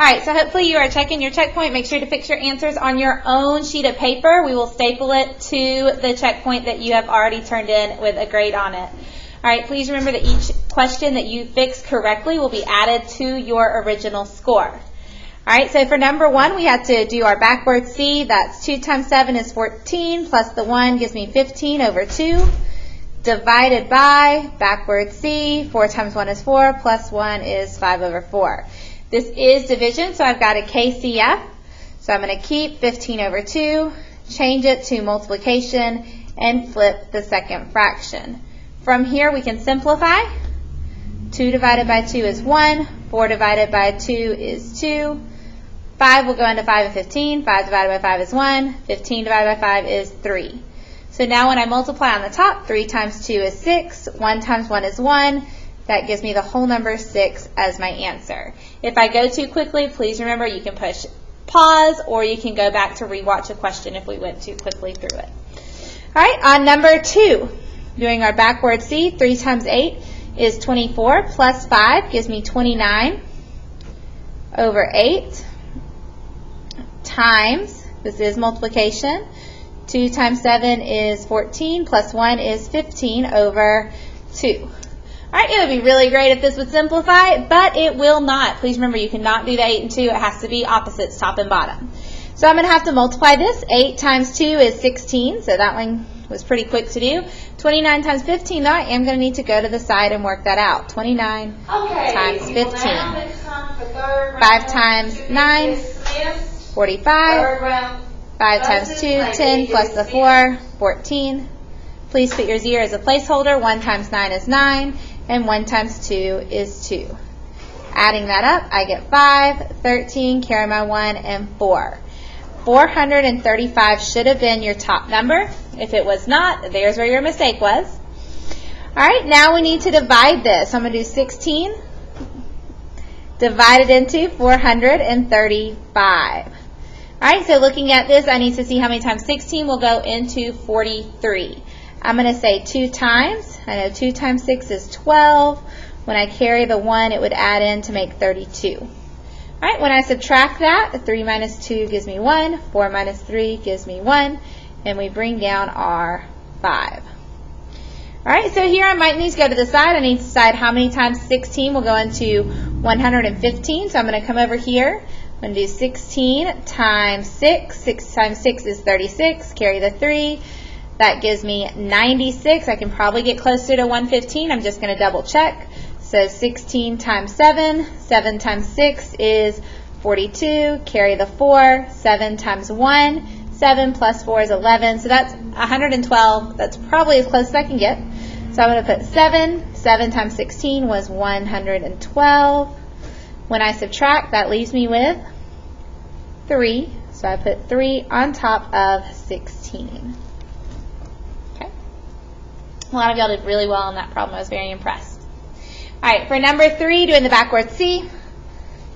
All right, so hopefully you are checking your checkpoint. Make sure to fix your answers on your own sheet of paper. We will staple it to the checkpoint that you have already turned in with a grade on it. All right, please remember that each question that you fix correctly will be added to your original score. All right, so for number 1, we had to do our backward C. That's 2 times 7 is 14, plus the 1 gives me 15 over 2. Divided by backward C, 4 times 1 is 4, plus 1 is 5 over 4. This is division, so I've got a KCF. So I'm going to keep 15 over 2, change it to multiplication, and flip the second fraction. From here we can simplify. 2 divided by 2 is 1, 4 divided by 2 is 2, 5 will go into 5 and 15, 5 divided by 5 is 1, 15 divided by 5 is 3. So now when I multiply on the top, 3 times 2 is 6, 1 times 1 is 1. That gives me the whole number 6 as my answer. If I go too quickly, please remember you can push pause or you can go back to rewatch a question if we went too quickly through it. All right, on number 2, doing our backward C, 3 times 8 is 24, plus 5 gives me 29 over 8 times, this is multiplication, 2 times 7 is 14, plus 1 is 15 over 2. All right, it would be really great if this would simplify, but it will not. Please remember, you cannot do the 8 and 2. It has to be opposites, top and bottom. So I'm going to have to multiply this. 8 times 2 is 16, so that one was pretty quick to do. 29 times 15, though, I am going to need to go to the side and work that out. 29 times 15. 5 times 9, 45. 5 times 2, 10, plus the 4, 14. Please put your 0 as a placeholder. 1 times 9 is 9, and 1 times 2 is 2. Adding that up, I get 5, 13, carry my 1, and 4. 435 should have been your top number. If it was not, there's where your mistake was. All right, now we need to divide this. I'm going to do 16 divided into 435. All right, so looking at this, I need to see how many times 16 will go into 43. I'm going to say 2 times. I know 2 times 6 is 12. When I carry the 1, it would add in to make 32. All right, when I subtract that, 3 minus 2 gives me 1. 4 minus 3 gives me 1. And we bring down our 5. All right, so here I might need to go to the side. I need to decide how many times 16 will go into 115. So I'm going to come over here. I'm going to do 16 times 6. 6 times 6 is 36. Carry the 3. That gives me 96. I can probably get closer to 115. I'm just going to double check. So 16 times 7. 7 times 6 is 42. Carry the 4. 7 times 1. 7 plus 4 is 11. So that's 112. That's probably as close as I can get. So I'm going to put 7. 7 times 16 was 112. When I subtract, that leaves me with 3. So I put 3 on top of 16. Okay. A lot of y'all did really well on that problem. I was very impressed. All right, for number 3, doing the backward C,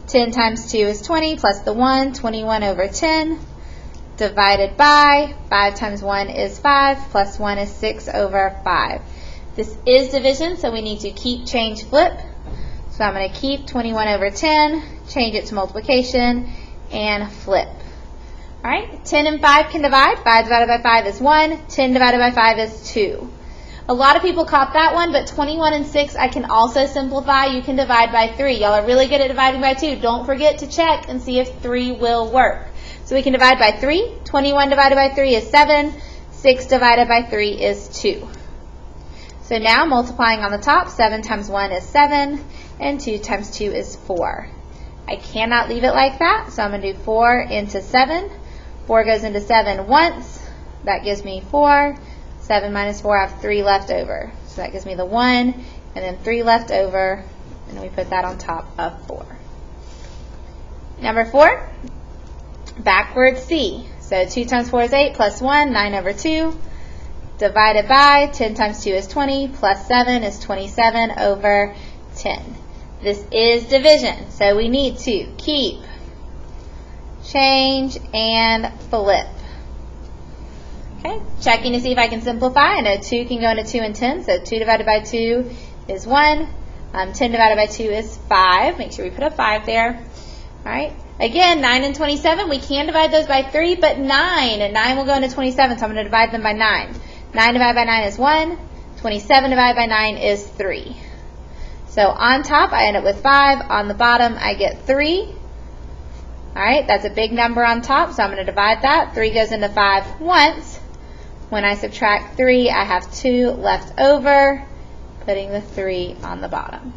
10 times 2 is 20, plus the 1, 21 over 10, divided by 5 times 1 is 5, plus 1 is 6 over 5. This is division, so we need to keep, change, flip. So I'm going to keep 21 over 10, change it to multiplication, and flip. All right, 10 and 5 can divide. 5 divided by 5 is 1. 10 divided by 5 is 2. A lot of people caught that one, but 21 and 6 I can also simplify. You can divide by 3. Y'all are really good at dividing by 2. Don't forget to check and see if 3 will work. So we can divide by 3. 21 divided by 3 is 7. 6 divided by 3 is 2. So now multiplying on the top, 7 times 1 is 7, and 2 times 2 is 4. I cannot leave it like that, so I'm going to do 4 into 7. 4 goes into 7 once. That gives me 4. 7 minus 4, I have 3 left over. So that gives me the 1, and then 3 left over, and we put that on top of 4. Number 4, backward C. So 2 times 4 is 8, plus 1, 9 over 2. Divided by 10 times 2 is 20, plus 7 is 27 over 10. This is division, so we need to keep, change, and flip. Okay, checking to see if I can simplify. I know 2 can go into 2 and 10, so 2 divided by 2 is 1. 10 divided by 2 is 5. Make sure we put a 5 there. All right. Again, 9 and 27, we can divide those by 3, but 9. And 9 will go into 27, so I'm going to divide them by 9. 9 divided by 9 is 1. 27 divided by 9 is 3. So on top, I end up with 5. On the bottom, I get 3. All right, that's a big number on top, so I'm going to divide that. 3 goes into 5 once. When I subtract 3, I have 2 left over, putting the 3 on the bottom.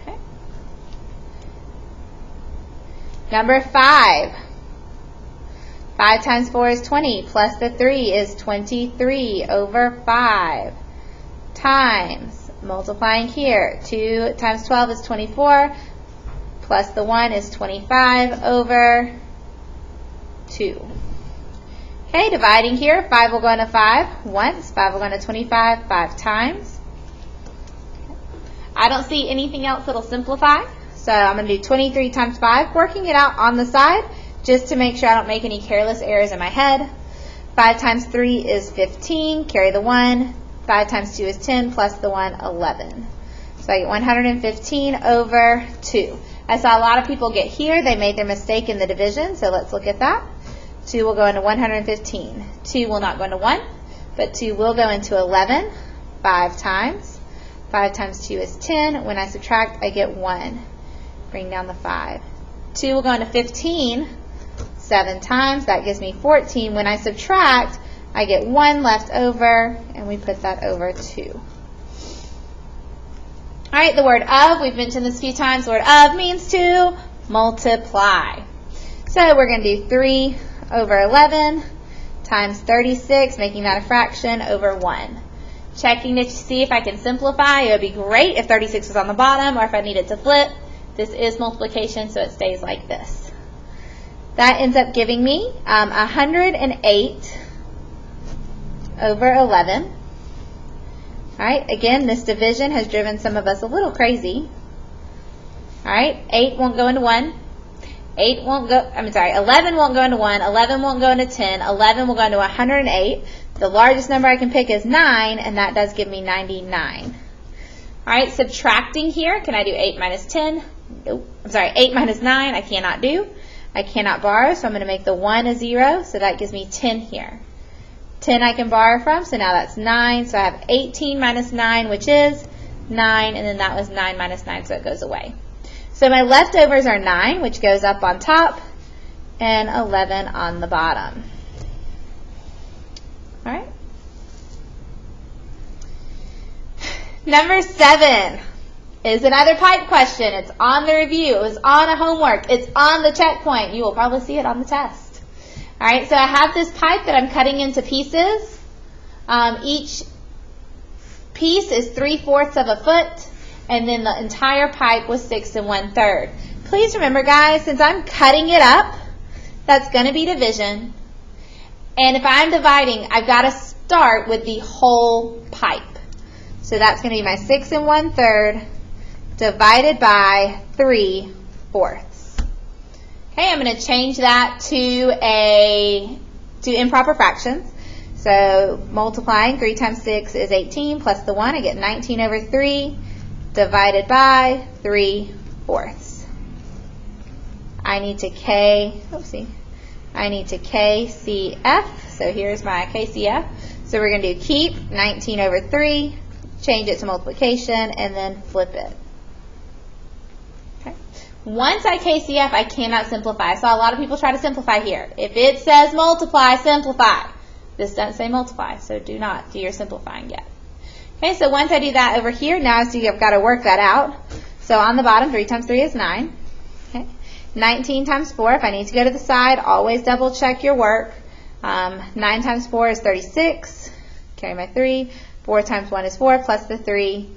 Okay. Number 5. 5 times 4 is 20, plus the 3 is 23 over 5, times, multiplying here, 2 times 12 is 24, plus the 1 is 25 over 2. Okay, dividing here, 5 will go into 5 once, 5 will go into 25 5 times. I don't see anything else that'll simplify, so I'm going to do 23 times 5, working it out on the side, just to make sure I don't make any careless errors in my head. 5 times 3 is 15, carry the 1. 5 times 2 is 10, plus the 1, 11. So I get 115 over 2. I saw a lot of people get here. They made their mistake in the division, so let's look at that. 2 will go into 115. 2 will not go into 1, but 2 will go into 11 5 times. 5 times 2 is 10. When I subtract, I get 1. Bring down the 5. 2 will go into 15 7 times. That gives me 14. When I subtract, I get 1 left over, and we put that over 2. All right, the word of, we've mentioned this a few times. The word of means to multiply. So we're going to do 3 over 11 times 36, making that a fraction, over 1. Checking to see if I can simplify. It would be great if 36 was on the bottom, or if I needed to flip. This is multiplication, so it stays like this. That ends up giving me 108 over 11. All right, again, this division has driven some of us a little crazy. All right, 8 won't go into 1. 11 won't go into 1. 11 won't go into 10. 11 will go into 108. The largest number I can pick is 9, and that does give me 99. All right, subtracting here, can I do 8 minus 10? Nope. 8 minus 9, I cannot do. I cannot borrow, so I'm going to make the 1 a 0, so that gives me 10 here. 10 I can borrow from, so now that's 9, so I have 18 minus 9, which is 9, and then that was 9 minus 9, so it goes away. So my leftovers are 9, which goes up on top, and 11 on the bottom. All right. Number 7 is another pipe question. It's on the review. It was on a homework. It's on the checkpoint. You will probably see it on the test. All right, so I have this pipe that I'm cutting into pieces. Each piece is 3/4 of a foot, and then the entire pipe was 6 1/3. Please remember, guys, since I'm cutting it up, that's going to be division. And if I'm dividing, I've got to start with the whole pipe. So that's going to be my 6 1/3 divided by 3/4. Okay, I'm going to change that to improper fractions. So multiplying, 3 times 6 is 18, plus the 1, I get 19 over 3 divided by 3/4. I need to KCF. So here's my KCF. So we're going to do keep 19 over 3, change it to multiplication, and then flip it. Okay. Once I KCF, I cannot simplify. I saw a lot of people try to simplify here. If it says multiply, simplify. This doesn't say multiply, so do not do your simplifying yet. Okay, so once I do that over here, now I've got to work that out. So on the bottom, 3 times 3 is 9. Okay. 19 times 4, if I need to go to the side, always double check your work. 9 times 4 is 36. Carry my 3. 4 times 1 is 4, plus the 3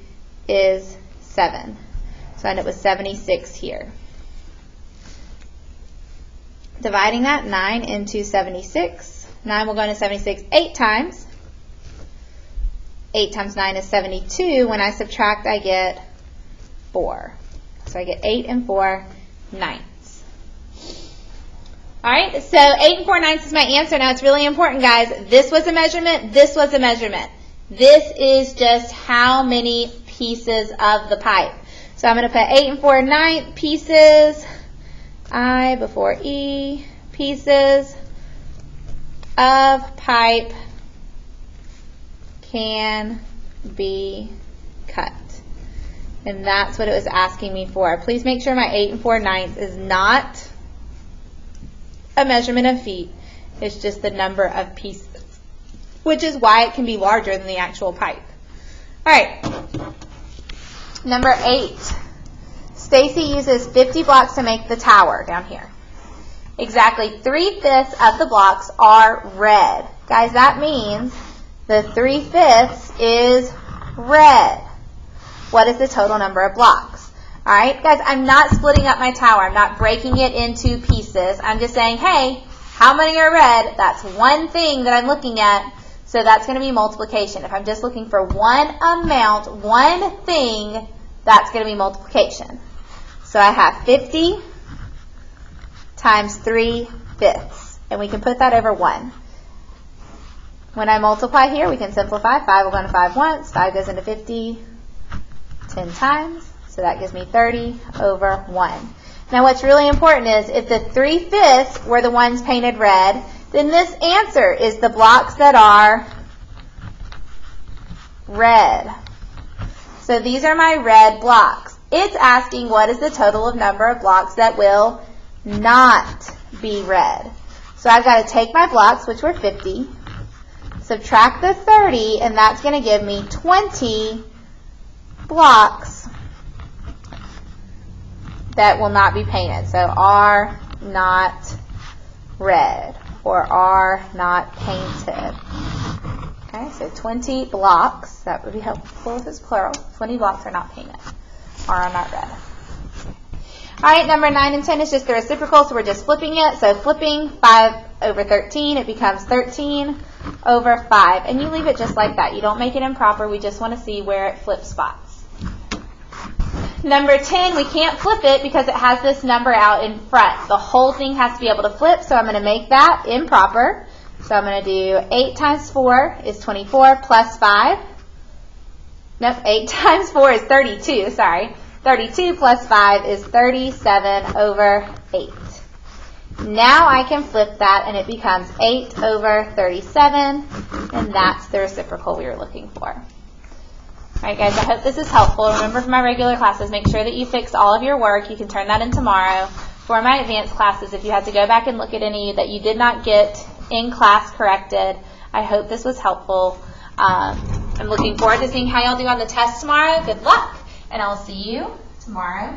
is 7. So I end up with 76 here. Dividing that, 9 into 76. 9 will go into 76 8 times. 8 times 9 is 72. When I subtract, I get 4. So I get 8 and 4 ninths. All right, so 8 and 4 ninths is my answer. Now it's really important, guys. This was a measurement. This was a measurement. This is just how many pieces of the pipe. So I'm going to put 8 4/9 pieces, I before E, pieces of pipe can be cut. And that's what it was asking me for. Please make sure my 8 4/9 is not a measurement of feet. It's just the number of pieces, which is why it can be larger than the actual pipe. All right. Number 8. Stacy uses 50 blocks to make the tower down here. Exactly 3/5 of the blocks are red. Guys, that means the 3/5 is red. What is the total number of blocks? All right, guys, I'm not splitting up my tower. I'm not breaking it into pieces. I'm just saying, hey, how many are red? That's one thing that I'm looking at, so that's going to be multiplication. If I'm just looking for one amount, one thing, that's going to be multiplication. So I have 50 times 3/5, and we can put that over 1. When I multiply here, we can simplify. 5 will go into 5 once. 5 goes into 50 10 times. So that gives me 30 over 1. Now what's really important is if the 3/5 were the ones painted red, then this answer is the blocks that are red. So these are my red blocks. It's asking what is the total of number of blocks that will not be red. So I've got to take my blocks, which were 50, subtract the 30, and that's going to give me 20 blocks that will not be painted. So are not red or are not painted. Okay, so 20 blocks, that would be helpful if it's plural. 20 blocks are not painted or are not red. All right, number 9 and 10 is just the reciprocal, so we're just flipping it. So flipping 5 over 13, it becomes 13 over 5. And you leave it just like that. You don't make it improper. We just want to see where it flips spots. Number 10, we can't flip it because it has this number out in front. The whole thing has to be able to flip, so I'm going to make that improper. So I'm going to do 8 times 4 is 24 plus 5. Nope, 8 times 4 is 32, sorry. 32 plus 5 is 37 over 8. Now I can flip that and it becomes 8 over 37, and that's the reciprocal we were looking for. All right, guys, I hope this is helpful. Remember, for my regular classes, make sure that you fix all of your work. You can turn that in tomorrow. For my advanced classes, if you had to go back and look at any that you did not get in class corrected, I hope this was helpful. I'm looking forward to seeing how y'all do on the test tomorrow. Good luck, and I'll see you tomorrow